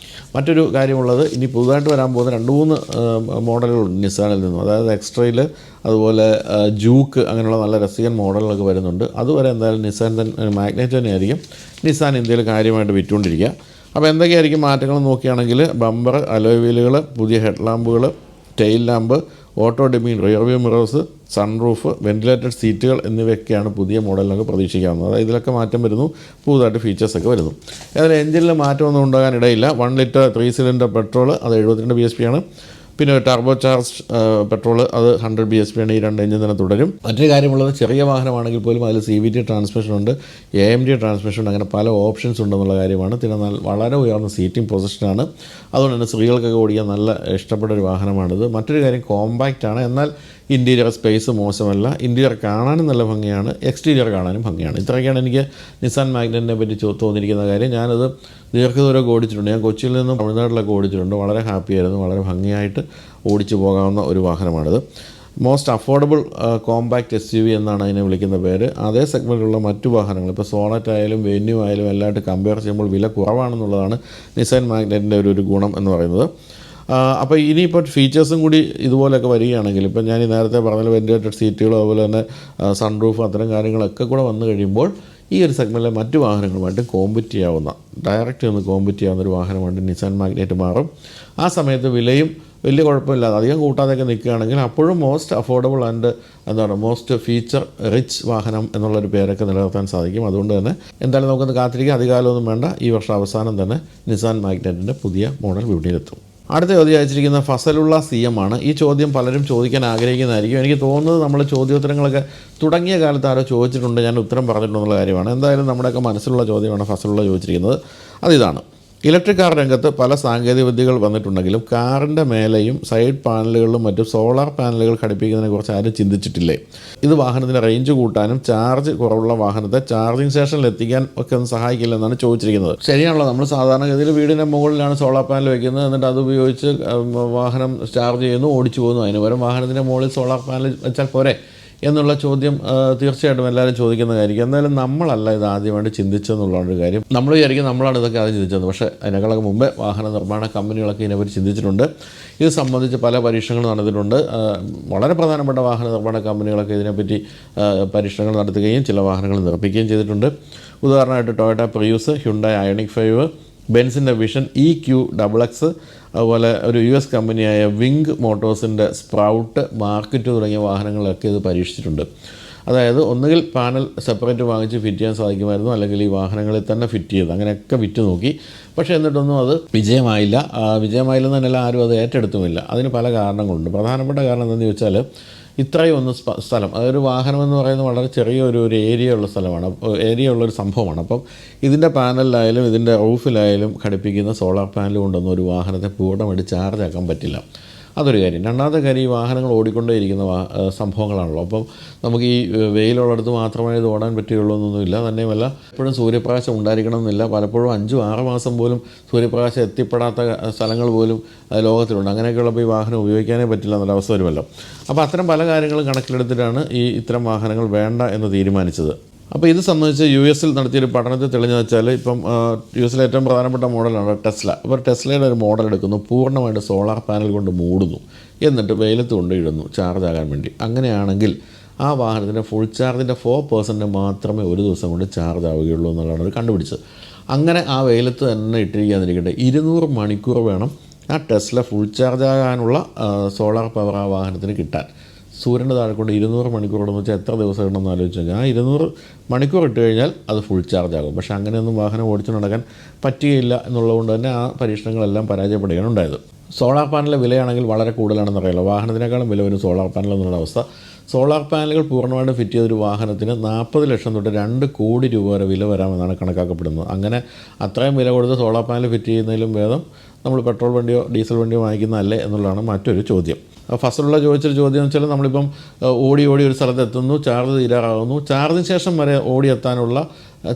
മറ്റൊരു കാര്യമുള്ളത്, ഇനി പുതുതായിട്ട് വരാൻ പോകുന്ന 2-3 മോഡലുകളുണ്ട് നിസാനിൽ നിന്നും. അതായത് എക്സ്ട്രയിൽ, അതുപോലെ ജൂക്ക്, അങ്ങനെയുള്ള നല്ല രസികൻ മോഡലുകളൊക്കെ വരുന്നുണ്ട്. അതുവരെ എന്തായാലും നിസാൻ മാഗ്നൈറ്റ് തന്നെയായിരിക്കും നിസാൻ ഇന്ത്യയിൽ കാര്യമായിട്ട് വിറ്റുകൊണ്ടിരിക്കുക. അപ്പോൾ എന്തൊക്കെയായിരിക്കും മാറ്റങ്ങൾ നോക്കുകയാണെങ്കിൽ ബമ്പർ, അലോയ് വീലുകൾ, പുതിയ ഹെഡ് ലാമ്പുകൾ, tail lamp, auto dimming rear view mirrors, sunroof, ventilated സീറ്റുകൾ എന്നിവയൊക്കെയാണ് പുതിയ മോഡലിനൊക്കെ പ്രതീക്ഷിക്കാവുന്നത്. അതായത് ഇതിലൊക്കെ മാറ്റം വരുന്നു, പുതുതായിട്ട് ഫീച്ചേഴ്സൊക്കെ വരുന്നു. അതിൽ എഞ്ചിനിൽ മാറ്റമൊന്നും ഉണ്ടാകാൻ ഇടയില്ല. 1 ലിറ്റർ 3 സിലിണ്ടർ പെട്രോൾ, അത് 72 bhp ആണ്. പിന്നെ ടർബോ ചാർജ് പെട്രോൾ, അത് 100 bhp ആണ്. ഈ 2 എഞ്ചിൻ തന്നെ തുടരും. മറ്റൊരു കാര്യമുള്ളത്, ചെറിയ വാഹനമാണെങ്കിൽ പോലും അതിൽ CVT ട്രാൻസ്മിഷൻ ഉണ്ട്, AMT ട്രാൻസ്മിഷൻ ഉണ്ട്. അങ്ങനെ പല ഓപ്ഷൻസ് ഉണ്ടെന്നുള്ള കാര്യമാണ്. പിന്നെ വളരെ ഉയർന്ന സീറ്റിംഗ് പൊസിഷനാണ്. അതുകൊണ്ട് തന്നെ സ്ത്രീകൾക്കൊക്കെ ഓടിക്കാൻ നല്ല ഇഷ്ടപ്പെട്ട ഒരു വാഹനമാണിത്. മറ്റൊരു കാര്യം, കോമ്പാക്റ്റ് ആണ്. എന്നാൽ ഇൻറ്റീരിയർ സ്പേസ് മോശമല്ല. ഇൻറ്റീരിയർ കാണാനും നല്ല ഭംഗിയാണ്, എക്സ്റ്റീരിയർ കാണാനും ഭംഗിയാണ്. ഇത്രയൊക്കെയാണ് എനിക്ക് നിസാൻ മാഗ്നൈറ്റിനെ പറ്റി തോന്നിയിരിക്കുന്ന കാര്യം. ഞാനത് ദീർഘദൂരമൊക്കെ ഓടിച്ചിട്ടുണ്ട്. ഞാൻ കൊച്ചിയിൽ നിന്നും തമിഴ്നാട്ടിലൊക്കെ ഓടിച്ചിട്ടുണ്ട്. വളരെ ഹാപ്പിയായിരുന്നു. വളരെ ഭംഗിയായിട്ട് ഓടിച്ചു പോകാവുന്ന ഒരു വാഹനമാണിത്. മോസ്റ്റ് അഫോർഡബിൾ കോമ്പാക്റ്റ് SUV എന്നാണ് അതിനെ വിളിക്കുന്ന പേര്. അതേ സെഗ്മെൻറ്റിലുള്ള മറ്റു വാഹനങ്ങൾ, ഇപ്പോൾ സോണറ്റ് ആയാലും വെന്യൂ ആയാലും എല്ലാമായിട്ട് കമ്പയർ ചെയ്യുമ്പോൾ വില കുറവാണെന്നുള്ളതാണ് നിസാൻ മാഗ്നൈറ്റിൻ്റെ ഒരു ഗുണം എന്ന് പറയുന്നത്. അപ്പോൾ ഇനിയിപ്പോൾ ഫീച്ചേഴ്സും കൂടി ഇതുപോലെയൊക്കെ വരികയാണെങ്കിൽ, ഇപ്പോൾ ഞാൻ നേരത്തെ പറഞ്ഞ വെന്റിലേറ്റഡ് സീറ്റുകൾ, അതുപോലെ തന്നെ സൺറൂഫ്, അത്തരം കാര്യങ്ങളൊക്കെ കൂടെ വന്നു കഴിയുമ്പോൾ ഈ ഒരു സെഗ്മെൻറ്റിലെ മറ്റു വാഹനങ്ങളുമായിട്ട് കോമ്പറ്റ് ചെയ്യാവുന്ന, ഡയറക്റ്റ് ഒന്ന് കോമ്പറ്റ് ചെയ്യാവുന്ന ഒരു വാഹനമായിട്ട് നിസാൻ മാഗ്നൈറ്റ് മാറും. ആ സമയത്ത് വിലയും വലിയ കുഴപ്പമില്ലാതെ അധികം കൂട്ടാതെയൊക്കെ നിൽക്കുകയാണെങ്കിൽ അപ്പോഴും most affordable and most feature rich വാഹനം എന്നുള്ളൊരു പേരൊക്കെ നിലനിർത്താൻ സാധിക്കും. അതുകൊണ്ട് തന്നെ എന്തായാലും നമുക്കൊന്ന് കാത്തിരിക്കുക. അധികകാലമൊന്നും വേണ്ട, ഈ വർഷം അവസാനം തന്നെ നിസാൻ മാഗ്നൈറ്റിൻ്റെ പുതിയ മോഡൽ വിപണിയിലെത്തും. അടുത്ത ചോദ്യം അയച്ചിരിക്കുന്ന ഫസലുള്ള CM ആണ്. ഈ ചോദ്യം പലരും ചോദിക്കാൻ ആഗ്രഹിക്കുന്നതായിരിക്കും. എനിക്ക് തോന്നുന്നത് നമ്മൾ ചോദ്യോത്തരങ്ങളൊക്കെ തുടങ്ങിയ കാലത്ത് ആരോ ചോദിച്ചിട്ടുണ്ട്, ഞാൻ ഉത്തരം പറഞ്ഞിട്ടുണ്ടെന്നുള്ള കാര്യമാണ്. എന്തായാലും നമ്മുടെയൊക്കെ മനസ്സിലുള്ള ചോദ്യമാണ് ഫസലുള്ള ചോദിച്ചിരിക്കുന്നത്. അതിതാണ്: ഇലക്ട്രിക് കാർ രംഗത്ത് പല സാങ്കേതിക വിദ്യകൾ വന്നിട്ടുണ്ടെങ്കിലും കാറിൻ്റെ മേലെയും സൈഡ് പാനലുകളിലും മറ്റും സോളാർ പാനലുകൾ ഘടിപ്പിക്കുന്നതിനെക്കുറിച്ച് ആരും ചിന്തിച്ചിട്ടില്ലേ? ഇത് വാഹനത്തിൻ്റെ റേഞ്ച് കൂട്ടാനും ചാർജ് കുറവുള്ള വാഹനത്തെ ചാർജിങ് സ്റ്റേഷനിൽ എത്തിക്കാൻ ഒക്കെ ഒന്ന് സഹായിക്കില്ലെന്നാണ് ചോദിച്ചിരിക്കുന്നത്. ശരിയാണല്ലോ, നമ്മൾ സാധാരണഗതിയിൽ വീടിൻ്റെ മുകളിലാണ് സോളാർ പാനൽ വയ്ക്കുന്നത്, എന്നിട്ട് അത് ഉപയോഗിച്ച് വാഹനം ചാർജ് ചെയ്യുന്നു, ഓടിച്ചു പോകുന്നു. അതിന് പകരം വാഹനത്തിൻ്റെ മുകളിൽ സോളാർ പാനൽ വെച്ചാൽ പോരെ എന്നുള്ള ചോദ്യം തീർച്ചയായിട്ടും എല്ലാവരും ചോദിക്കുന്ന കാര്യമായിരിക്കും. എന്തായാലും നമ്മളല്ല ഇത് ആദ്യമായിട്ട് ചിന്തിച്ചതെന്നുള്ളൊരു കാര്യം. നമ്മൾ വിചാരിക്കും നമ്മളാണ് ഇതൊക്കെ ആദ്യം ചിന്തിച്ചത്. പക്ഷേ അതിനേക്കാളൊക്കെ മുമ്പേ വാഹന നിർമ്മാണ കമ്പനികളൊക്കെ ഇതിനെപ്പറ്റി ചിന്തിച്ചിട്ടുണ്ട്. ഇത് സംബന്ധിച്ച് പല പരീക്ഷണങ്ങൾ നടന്നിട്ടുണ്ട്. വളരെ പ്രധാനപ്പെട്ട വാഹന നിർമ്മാണ കമ്പനികളൊക്കെ ഇതിനെപ്പറ്റി പരീക്ഷണങ്ങൾ നടത്തുകയും ചില വാഹനങ്ങൾ നിർമ്മിക്കുകയും ചെയ്തിട്ടുണ്ട്. ഉദാഹരണമായിട്ട് ടൊയോട്ട പ്രിയൂസ്, ഹ്യുണ്ടായി അയോണിക് 5, ബെൻസിൻ്റെ വിഷൻ EQ XX, അതുപോലെ ഒരു US കമ്പനിയായ വിങ് മോട്ടോഴ്സിൻ്റെ സ്പ്രൗട്ട്, മാർക്ക് 2 തുടങ്ങിയ വാഹനങ്ങളൊക്കെ ഇത് പരീക്ഷിച്ചിട്ടുണ്ട്. അതായത് ഒന്നുകിൽ പാനൽ സെപ്പറേറ്റ് വാങ്ങിച്ച് ഫിറ്റ് ചെയ്യാൻ സാധിക്കുമായിരുന്നു, അല്ലെങ്കിൽ ഈ വാഹനങ്ങളിൽ തന്നെ ഫിറ്റ് ചെയ്ത് അങ്ങനെയൊക്കെ വിറ്റ് നോക്കി. പക്ഷേ എന്നിട്ടൊന്നും അത് വിജയമായില്ലെന്ന് തന്നെയല്ല, ആരും അത് ഏറ്റെടുത്തുമില്ല. അതിന് പല കാരണങ്ങളുണ്ട്. പ്രധാനപ്പെട്ട കാരണം എന്താണെന്ന് ചോദിച്ചാൽ, ഇത്രയും ഒന്ന് സ്ഥലം, അതൊരു വാഹനം എന്ന് പറയുന്നത് വളരെ ചെറിയൊരു ഏരിയ ഉള്ള സ്ഥലമാണ്, ഏരിയ ഉള്ളൊരു സംഭവമാണ്. അപ്പം ഇതിൻ്റെ പാനലിലായാലും ഇതിൻ്റെ റൂഫിലായാലും ഘടിപ്പിക്കുന്ന സോളാർ പാനൽ കൊണ്ടൊന്നും ഒരു വാഹനത്തെ പൂർണ്ണമായിട്ട് ചാർജ് ആക്കാൻ പറ്റില്ല. അതൊരു കാര്യം. രണ്ടാമത്തെ കാര്യം, ഈ വാഹനങ്ങൾ ഓടിക്കൊണ്ടേയിരിക്കുന്ന സംഭവങ്ങളാണല്ലോ. അപ്പം നമുക്ക് ഈ വെയിലുള്ളിടത്ത് മാത്രമേ ഇത് ഓടാൻ പറ്റുകയുള്ളൂ എന്നൊന്നുമില്ല. തന്നെയുമല്ല, എപ്പോഴും സൂര്യപ്രകാശം ഉണ്ടായിരിക്കണമെന്നില്ല. പലപ്പോഴും 5-6 മാസം പോലും സൂര്യപ്രകാശം എത്തിപ്പെടാത്ത സ്ഥലങ്ങൾ പോലും ലോകത്തിലുണ്ട്. അങ്ങനെയൊക്കെയുള്ളപ്പോൾ ഈ വാഹനം ഉപയോഗിക്കാനേ പറ്റില്ല എന്നൊരവസ്ഥ വരുമല്ലോ. അപ്പോൾ അത്തരം പല കാര്യങ്ങളും കണക്കിലെടുത്തിട്ടാണ് ഇത്തരം വാഹനങ്ങൾ വേണ്ട എന്ന് തീരുമാനിച്ചത്. അപ്പോൾ ഇത് സംബന്ധിച്ച് US നടത്തിയൊരു പഠനത്തിൽ തെളിഞ്ഞെന്ന് വെച്ചാൽ, ഇപ്പം US ഏറ്റവും പ്രധാനപ്പെട്ട മോഡലാണ് ടെസ്ല. അപ്പോൾ ടെസ്ലയുടെ ഒരു മോഡൽ എടുക്കുന്നു, പൂർണ്ണമായിട്ട് സോളാർ പാനൽ കൊണ്ട് മൂടുന്നു, എന്നിട്ട് വെയിലത്ത് കൊണ്ട് ഇടുന്നു ചാർജ് ആകാൻ വേണ്ടി. അങ്ങനെയാണെങ്കിൽ ആ വാഹനത്തിൻ്റെ ഫുൾ ചാർജിൻ്റെ 4% മാത്രമേ ഒരു ദിവസം കൊണ്ട് ചാർജ് ആവുകയുള്ളൂ എന്നുള്ളതാണ് അവർ കണ്ടുപിടിച്ചത്. അങ്ങനെ ആ വെയിലത്ത് തന്നെ ഇട്ടിരിക്കാതിരിക്കട്ടെ, 200 മണിക്കൂർ വേണം ആ ടെസ്ല ഫുൾ ചാർജ് ആകാനുള്ള സോളാർ പവർ ആ വാഹനത്തിന് കിട്ടാൻ. സൂര്യൻ്റെ താഴെ കൊണ്ട് 200 മണിക്കൂറോടെന്ന് വെച്ചാൽ എത്ര ദിവസം ഇടണമെന്ന് ആലോചിച്ച് കഴിഞ്ഞാൽ, ആ 200 മണിക്കൂർ ഇട്ട് കഴിഞ്ഞാൽ അത് ഫുൾ ചാർജ് ആകും. പക്ഷേ അങ്ങനെയൊന്നും വാഹനം ഓടിച്ചു നടക്കാൻ പറ്റുകയില്ല എന്നുള്ളതുകൊണ്ട് തന്നെ ആ പരീക്ഷണങ്ങളെല്ലാം പരാജയപ്പെടുകയാണ് ഉണ്ടായത്. സോളാർ പാനലിൻ്റെ വിലയാണെങ്കിൽ വളരെ കൂടുതലാണെന്ന് അറിയാലോ. വാഹനത്തിനേക്കാളും വില വരും സോളാർ പാനൽ എന്നുള്ള അവസ്ഥ. സോളാർ പാനലുകൾ പൂർണ്ണമായിട്ട് ഫിറ്റ് ചെയ്തൊരു വാഹനത്തിന് 40 ലക്ഷം തൊട്ട് 2 കോടി രൂപ വരെ വില വരാമെന്നാണ് കണക്കാക്കപ്പെടുന്നത്. അങ്ങനെ അത്രയും വില കൊടുത്ത് സോളാർ പാനൽ ഫിറ്റ് ചെയ്യുന്നതിലും ഭേദം നമ്മൾ പെട്രോൾ വണ്ടിയോ ഡീസൽ വണ്ടിയോ വാങ്ങിക്കുന്നതല്ലേ എന്നുള്ളതാണ് മറ്റൊരു ചോദ്യം. ഫസലുള്ള ചോദിച്ചൊരു ചോദ്യം എന്ന് വെച്ചാൽ, നമ്മളിപ്പം ഓടി ഒരു സ്ഥലത്ത് എത്തുന്നു, ചാർജ് തീരാറാകുന്നു, ചാർജിന് ശേഷം വരെ ഓടിയെത്താനുള്ള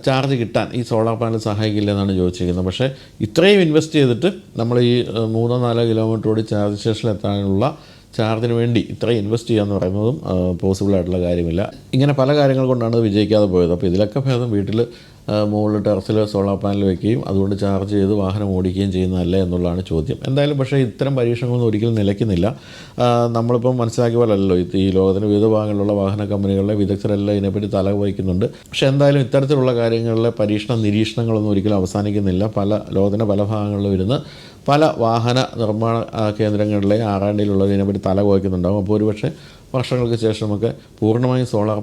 ചാർജ് കിട്ടാൻ ഈ സോളാർ പാനൽ സഹായിക്കില്ല എന്നാണ് ചോദിച്ചിരിക്കുന്നത്. പക്ഷേ ഇത്രയും ഇൻവെസ്റ്റ് ചെയ്തിട്ട് നമ്മൾ ഈ 3-4 കിലോമീറ്റർ ഓടി ചാർജ് സ്റ്റേഷനിൽ എത്താനുള്ള ചാർജിന് വേണ്ടി ഇത്രയും ഇൻവെസ്റ്റ് ചെയ്യുക എന്ന് പറയുന്നതും പോസിബിളായിട്ടുള്ള കാര്യമില്ല. ഇങ്ങനെ പല കാര്യങ്ങൾ കൊണ്ടാണ് അത് വിജയിക്കാതെ പോയത്. അപ്പോൾ ഇതിലൊക്കെ ഭേദം വീട്ടിൽ മുകളിൽ ടെറസിൽ സോളാർ പാനൽ വയ്ക്കുകയും അതുകൊണ്ട് ചാർജ് ചെയ്ത് വാഹനം ഓടിക്കുകയും ചെയ്യുന്നതല്ലേ എന്നുള്ളതാണ് ചോദ്യം. എന്തായാലും പക്ഷേ ഇത്തരം പരീക്ഷണങ്ങളൊന്നും ഒരിക്കലും നിലയ്ക്കുന്നില്ല. നമ്മളിപ്പം മനസ്സിലാക്കിയ പോലല്ലോ ഈ ലോകത്തിൻ്റെ വിവിധ ഭാഗങ്ങളിലുള്ള വാഹന കമ്പനികളിലെ വിദഗ്ധരെല്ലാം ഇതിനെപ്പറ്റി തല വഹിക്കുന്നുണ്ട്. പക്ഷേ എന്തായാലും ഇത്തരത്തിലുള്ള കാര്യങ്ങളിലെ നിരീക്ഷണങ്ങളൊന്നും ഒരിക്കലും അവസാനിക്കുന്നില്ല. ലോകത്തിൻ്റെ പല ഭാഗങ്ങളിലും ഇരുന്ന് പല വാഹന നിർമ്മാണ കേന്ദ്രങ്ങളിലെ R&Dയിലുള്ളവർ ഇതിനെപ്പറ്റി തല വഹിക്കുന്നുണ്ടാകും. അപ്പോൾ ഒരുപക്ഷെ വർഷങ്ങൾക്ക് ശേഷമൊക്കെ പൂർണ്ണമായും സോളാർ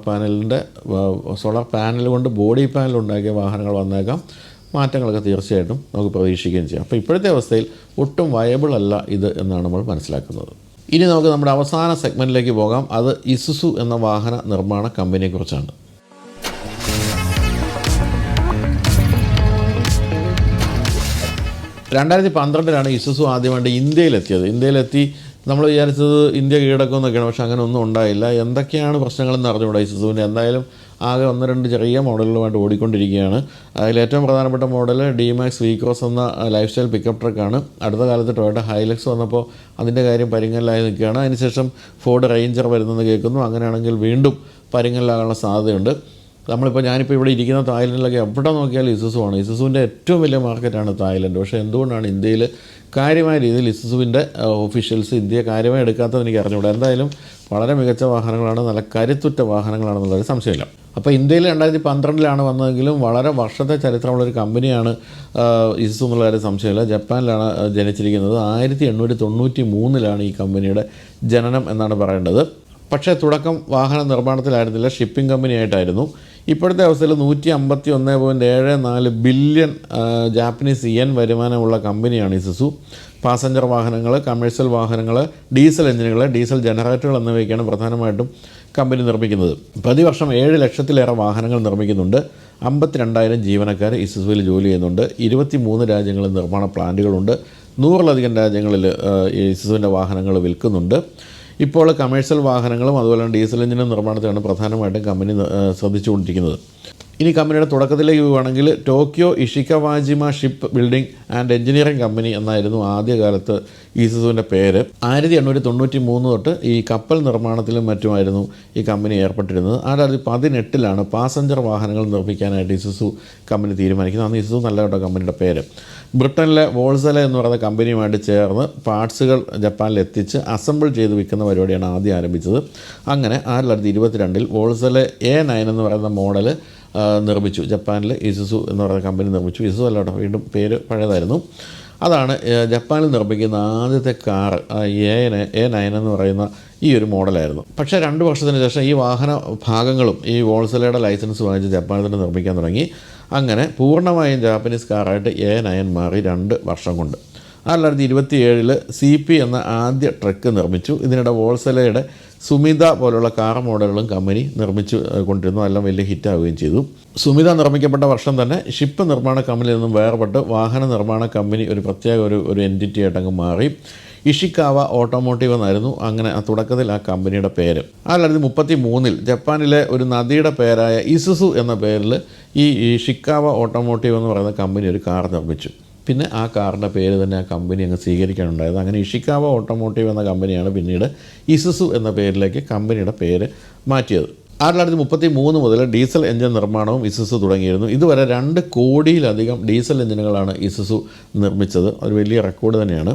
പാനൽ കൊണ്ട് ബോഡി പാനൽ ഉണ്ടാക്കിയ വാഹനങ്ങൾ വന്നേക്കാം. മാറ്റങ്ങളൊക്കെ തീർച്ചയായിട്ടും നമുക്ക് പ്രതീക്ഷിക്കുകയും ചെയ്യാം. അപ്പോൾ ഇപ്പോഴത്തെ അവസ്ഥയിൽ ഒട്ടും വയബിൾ അല്ല ഇത് എന്നാണ് നമ്മൾ മനസ്സിലാക്കുന്നത്. ഇനി നമുക്ക് നമ്മുടെ അവസാന സെഗ്മെൻറ്റിലേക്ക് പോകാം. അത് ഇസുസു എന്ന വാഹന നിർമ്മാണ കമ്പനിയെക്കുറിച്ചാണ്. 2012 ഇസുസു ആദ്യമായിട്ട് ഇന്ത്യയിലെത്തി. നമ്മൾ വിചാരിച്ചത് ഇന്ത്യ കീഴടക്കുമെന്നൊക്കെയാണ്. പക്ഷേ അങ്ങനെ ഒന്നും ഉണ്ടായില്ല. എന്തൊക്കെയാണ് പ്രശ്നങ്ങളെന്ന് അറിഞ്ഞുകൂടാ ഇസുസുവിൻ്റെ. എന്തായാലും ആകെ 1-2 ചെറിയ മോഡലുകളുമായിട്ട് ഓടിക്കൊണ്ടിരിക്കുകയാണ്. അതിലേറ്റവും പ്രധാനപ്പെട്ട മോഡൽ D-Max V-Cross എന്ന ലൈഫ് സ്റ്റൈൽ പിക്കപ്പ് ട്രക്കാണ്. അടുത്ത കാലത്ത് ടൊയോട്ട ഹൈലക്സ് വന്നപ്പോൾ അതിൻ്റെ കാര്യം പരിങ്ങലിലായി നിൽക്കുകയാണ്. അതിനുശേഷം ഫോർഡ് റേഞ്ചർ വരുന്നെന്ന് കേൾക്കുന്നു. അങ്ങനെയാണെങ്കിൽ വീണ്ടും പരിങ്ങലിലാകാനുള്ള സാധ്യതയുണ്ട്. ഞാനിപ്പോൾ ഇവിടെ ഇരിക്കുന്ന തായ്ലൻഡിലൊക്കെ എവിടെ നോക്കിയാലും ഇസുസുവാണ്. ഇസുസുവിൻ്റെ ഏറ്റവും വലിയ മാർക്കറ്റാണ് തായ്ലൻഡ്. പക്ഷേ എന്തുകൊണ്ടാണ് ഇന്ത്യയിൽ കാര്യമായ രീതിയിൽ ഇസുസുവിൻ്റെ ഒഫീഷ്യൽസ് ഇന്ത്യയെ കാര്യമായി എടുക്കാത്തത് എനിക്ക് അറിഞ്ഞുകൂടാ. എന്തായാലും വളരെ മികച്ച വാഹനങ്ങളാണ്, നല്ല കരുത്തുറ്റ വാഹനങ്ങളാണെന്നുള്ളൊരു സംശയമില്ല. അപ്പോൾ ഇന്ത്യയിൽ 2012 വന്നതെങ്കിലും വളരെ വർഷത്തെ ചരിത്രമുള്ളൊരു കമ്പനിയാണ് ഇസുസു എന്നുള്ള കാര്യം സംശയമില്ല. ജപ്പാനിലാണ് ജനിച്ചിരിക്കുന്നത്. 1893 ഈ കമ്പനിയുടെ ജനനം എന്നാണ് പറയേണ്ടത്. പക്ഷേ തുടക്കം വാഹന നിർമ്മാണത്തിലായിരുന്നില്ല, ഷിപ്പിംഗ് കമ്പനിയായിട്ടായിരുന്നു. ഇപ്പോഴത്തെ അവസ്ഥയിൽ 151.74 ബില്യൺ ജാപ്പനീസ് യെൻ വരുമാനമുള്ള കമ്പനിയാണ് ഇസുസു. പാസഞ്ചർ വാഹനങ്ങൾ, കമേഴ്ഷ്യൽ വാഹനങ്ങൾ, ഡീസൽ എഞ്ചിനുകൾ, ഡീസൽ ജനറേറ്ററുകൾ എന്നിവയൊക്കെയാണ് പ്രധാനമായിട്ടും കമ്പനി നിർമ്മിക്കുന്നത്. പ്രതിവർഷം 7 ലക്ഷത്തിലേറെ വാഹനങ്ങൾ നിർമ്മിക്കുന്നുണ്ട്. 52,000 ജീവനക്കാർ ഇസുസുവിൽ ജോലി ചെയ്യുന്നുണ്ട്. 23 രാജ്യങ്ങളിൽ നിർമ്മാണ പ്ലാന്റുകളുണ്ട്. 100-ലധികം രാജ്യങ്ങളിൽ ഇസുസുവിൻ്റെ വാഹനങ്ങൾ വിൽക്കുന്നുണ്ട്. ഇപ്പോൾ കമേഴ്ഷ്യൽ വാഹനങ്ങളും അതുപോലെ തന്നെ ഡീസൽ എഞ്ചിനും നിർമ്മാണത്തിലാണ് പ്രധാനമായിട്ടും കമ്പനി ശ്രദ്ധിച്ചുകൊണ്ടിരിക്കുന്നത്. ഇനി കമ്പനിയുടെ തുടക്കത്തിലേക്ക് പോവുകയാണെങ്കിൽ Tokyo Ishikawajima ship building and engineering company എന്നായിരുന്നു ആദ്യകാലത്ത് ഇസുസുവിൻ്റെ പേര്. 1893 തൊട്ട് ഈ കപ്പൽ നിർമ്മാണത്തിലും മറ്റുമായിരുന്നു ഈ കമ്പനി ഏർപ്പെട്ടിരുന്നത്. 2018 പാസഞ്ചർ വാഹനങ്ങൾ നിർമ്മിക്കാനായിട്ട് ഇസുസു കമ്പനി തീരുമാനിക്കുന്നത്. അന്ന് ഇസുസു നല്ല കേട്ടോ കമ്പനിയുടെ പേര്. ബ്രിട്ടനിലെ വോൾസലെ എന്ന് പറയുന്ന കമ്പനിയുമായിട്ട് ചേർന്ന് പാർട്സുകൾ ജപ്പാനിൽ എത്തിച്ച് അസംബിൾ ചെയ്ത് വിൽക്കുന്ന പരിപാടിയാണ് ആദ്യം ആരംഭിച്ചത്. അങ്ങനെ 2022 വോൾസലെ A9 എന്ന് പറയുന്ന മോഡൽ നിർമ്മിച്ചു. ജപ്പാനിൽ ഇസുസു എന്ന് പറയുന്ന കമ്പനി നിർമ്മിച്ചു. ഇസുസു അല്ല കേട്ടോ, വീണ്ടും പേര് പഴയതായിരുന്നു. അതാണ് ജപ്പാനിൽ നിർമ്മിക്കുന്ന ആദ്യത്തെ കാർ A9 എന്ന് പറയുന്ന ഈ ഒരു മോഡലായിരുന്നു. പക്ഷേ 2 വർഷത്തിന് ശേഷം ഈ വാഹന ഭാഗങ്ങളും ഈ വോൾസലയുടെ ലൈസൻസ് വാങ്ങിച്ച് ജപ്പാനിൽ തന്നെ നിർമ്മിക്കാൻ തുടങ്ങി. അങ്ങനെ പൂർണ്ണമായും ജാപ്പനീസ് കാറായിട്ട് A9 മാറി 2 വർഷം കൊണ്ട്. 2027 CP എന്ന ആദ്യ ട്രക്ക് നിർമ്മിച്ചു. ഇതിനിടെ വോൾസലയുടെ സുമിത പോലുള്ള കാർ മോഡലുകളും കമ്പനി നിർമ്മിച്ചു കൊണ്ടിരുന്നു. എല്ലാം വലിയ ഹിറ്റാവുകയും ചെയ്തു. സുമിത നിർമ്മിക്കപ്പെട്ട വർഷം തന്നെ ഷിപ്പ് നിർമ്മാണ കമ്പനിയിൽ നിന്നും വേർപെട്ട് വാഹന നിർമ്മാണ കമ്പനി ഒരു പ്രത്യേക ഒരു എൻറ്റിറ്റി ആയിട്ടങ്ങ് മാറി. ഇഷിക്കാവ ഓട്ടോമോട്ടീവ് എന്നായിരുന്നു അങ്ങനെ തുടക്കത്തിൽ ആ കമ്പനിയുടെ പേര്. 1933 ജപ്പാനിലെ ഒരു നദിയുടെ പേരായ ഇസുസു എന്ന പേരിൽ ഈ ഇഷിക്കാവ ഓട്ടോമോട്ടീവ് എന്ന് പറയുന്ന കമ്പനി ഒരു കാർ നിർമ്മിച്ചു. പിന്നെ ആ കാറിൻ്റെ പേര് തന്നെ ആ കമ്പനി അങ്ങ് സ്വീകരിക്കാനുണ്ടായത്. അങ്ങനെ ഇഷിക്കാവ ഓട്ടോമോട്ടീവ് എന്ന കമ്പനിയാണ് പിന്നീട് ഇസുസു എന്ന പേരിലേക്ക് കമ്പനിയുടെ പേര് മാറ്റിയത്. 1933 മുതൽ ഡീസൽ എഞ്ചിൻ നിർമ്മാണവും ഇസുസു തുടങ്ങിയിരുന്നു. ഇതുവരെ 2 കോടിയിലധികം ഡീസൽ എഞ്ചിനുകളാണ് ഇസുസു നിർമ്മിച്ചത്. ഒരു വലിയ റെക്കോർഡ് തന്നെയാണ്.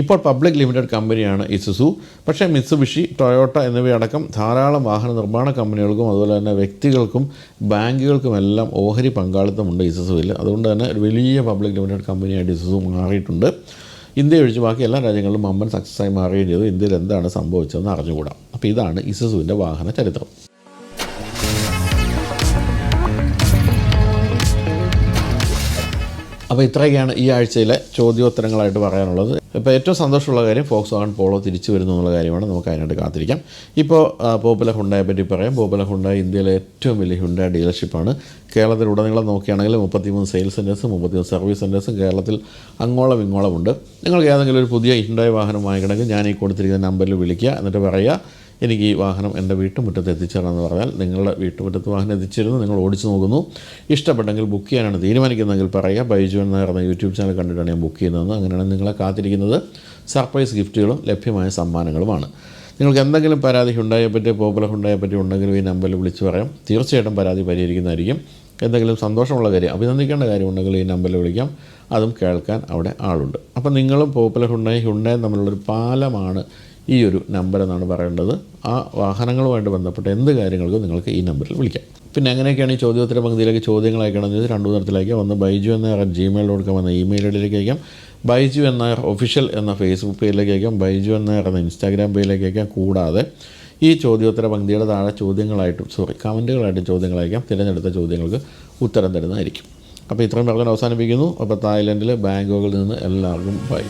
ഇപ്പോൾ പബ്ലിക് ലിമിറ്റഡ് കമ്പനിയാണ് ഇസുസു. പക്ഷേ മിത്സുബിഷി, ടൊയോട്ട എന്നിവയടക്കം ധാരാളം വാഹന നിർമ്മാണ കമ്പനികൾക്കും അതുപോലെ തന്നെ വ്യക്തികൾക്കും ബാങ്കുകൾക്കുമെല്ലാം ഓഹരി പങ്കാളിത്തമുണ്ട് ഇസുസുവിൽ. അതുകൊണ്ട് തന്നെ ഒരു വലിയ പബ്ലിക് ലിമിറ്റഡ് കമ്പനിയായിട്ട് ഇസുസു മാറിയിട്ടുണ്ട്. ഇന്ത്യ ഒഴിച്ച് ബാക്കി എല്ലാ രാജ്യങ്ങളിലും വമ്പൻ സക്സസ്സായി മാറുകയും ചെയ്തു. ഇന്ത്യയിൽ എന്താണ് സംഭവിച്ചതെന്ന് അറിഞ്ഞുകൂടാം. അപ്പോൾ ഇതാണ് ഇസുസുവിൻ്റെ വാഹന ചരിത്രം. അപ്പോൾ ഇത്രയൊക്കെയാണ് ഈ ആഴ്ചയിലെ ചോദ്യോത്തരങ്ങളായിട്ട് പറയാനുള്ളത്. ഇപ്പോൾ ഏറ്റവും സന്തോഷമുള്ള കാര്യം ഫോക്സ്വാഗൺ പോളോ തിരിച്ചു വരുന്നു എന്നുള്ള കാര്യമാണ്. നമുക്ക് അതിനായിട്ട് കാത്തിരിക്കാം. ഇപ്പോൾ പോപ്പുലർ ഹുണ്ടായെ പറ്റി പറയാം. പോപ്പുലർ ഹുണ്ടായി ഇന്ത്യയിലെ ഏറ്റവും വലിയ ഹുണ്ടായ ഡീലർഷിപ്പാണ്. കേരളത്തിലുടനീളം നോക്കുകയാണെങ്കിൽ 33 സെയിൽസ് സെൻറ്റേഴ്സും 33 സർവീസ് സെൻറ്റേഴ്സും കേരളത്തിൽ അങ്ങോളം ഇങ്ങോളമുണ്ട്. നിങ്ങൾക്ക് ഏതെങ്കിലും ഒരു പുതിയ ഹുണ്ടായി വാഹനം വാങ്ങിക്കണമെങ്കിൽ ഞാൻ ഈ കൊടുത്തിരിക്കുന്ന നമ്പറിൽ വിളിക്കുക. എന്നിട്ട് പറയുക എനിക്ക് ഈ വാഹനം എൻ്റെ വീട്ടുമുറ്റത്ത് എത്തിച്ചേരണമെന്ന് പറഞ്ഞാൽ നിങ്ങളുടെ വീട്ടുമുറ്റത്ത് വാഹനം എത്തിച്ചേരുന്നു. നിങ്ങൾ ഓടിച്ചു നോക്കുന്നു. ഇഷ്ടപ്പെട്ടെങ്കിൽ ബുക്ക് ചെയ്യാനാണ് തീരുമാനിക്കുന്നതെങ്കിൽ പറയുക. ബൈജു എന്ന യൂട്യൂബ് ചാനൽ കണ്ടിട്ടാണ് ഞാൻ ബുക്ക് ചെയ്യുന്നതെന്ന്. അങ്ങനെയാണ് നിങ്ങളെ കാത്തിരിക്കുന്നത് സർപ്രൈസ് ഗിഫ്റ്റുകളും ലഭ്യമായ സമ്മാനങ്ങളുമാണ്. നിങ്ങൾക്ക് എന്തെങ്കിലും പരാതി ഹുണ്ടായെ പറ്റി, പോപ്പുലർ ഹുണ്ടായെ പറ്റി ഉണ്ടെങ്കിലും ഈ നമ്പറിൽ വിളിച്ച് പറയാം. തീർച്ചയായിട്ടും പരാതി പരിഹരിക്കുന്നതായിരിക്കും. എന്തെങ്കിലും സന്തോഷമുള്ള കാര്യം, അഭിനന്ദിക്കേണ്ട കാര്യം ഉണ്ടെങ്കിൽ ഈ നമ്പറിൽ വിളിക്കാം. അതും കേൾക്കാൻ അവിടെ ആളുണ്ട്. അപ്പോൾ നിങ്ങളും പോപ്പുലർ ഹുണ്ടായും തമ്മിലുള്ളൊരു പാലമാണ് ഈ ഒരു നമ്പർ എന്നാണ് പറയേണ്ടത്. ആ വാഹനങ്ങളുമായിട്ട് ബന്ധപ്പെട്ട എന്ത് കാര്യങ്ങൾക്കും നിങ്ങൾക്ക് ഈ നമ്പറിൽ വിളിക്കാം. പിന്നെ എങ്ങനെയൊക്കെയാണ് ഈ ചോദ്യോത്തര പങ്ക്തിയിലേക്ക് ചോദ്യങ്ങൾ അയക്കണമെന്ന് ചോദിച്ചാൽ 2 തരത്തിലേക്ക്. ഒന്ന് biju@gmail.com എന്ന ഇമെയിൽ ഐഡിയിലേക്ക് അയക്കാം. ബൈജു എന്നായർ ഒഫീഷ്യൽ എന്ന ഫേസ്ബുക്ക് പേജിലേക്ക് അയക്കാം. ബൈജു എന്നായർ എന്ന ഇൻസ്റ്റാഗ്രാം പേജിലേക്ക് അയക്കാം. കൂടാതെ ഈ ചോദ്യോത്തര പങ്ക്തിയുടെ താഴെ കമൻറ്റുകളായിട്ടും ചോദ്യങ്ങൾ അയക്കാം. തിരഞ്ഞെടുത്ത ചോദ്യങ്ങൾക്ക് ഉത്തരം തരുന്നതായിരിക്കും. അപ്പോൾ ഇത്രയും പറഞ്ഞ് അവസാനിപ്പിക്കുന്നു. അപ്പോൾ തായ്ലൻഡിലെ ബാങ്കോക്കിൽ നിന്ന് എല്ലാവർക്കും ബൈ.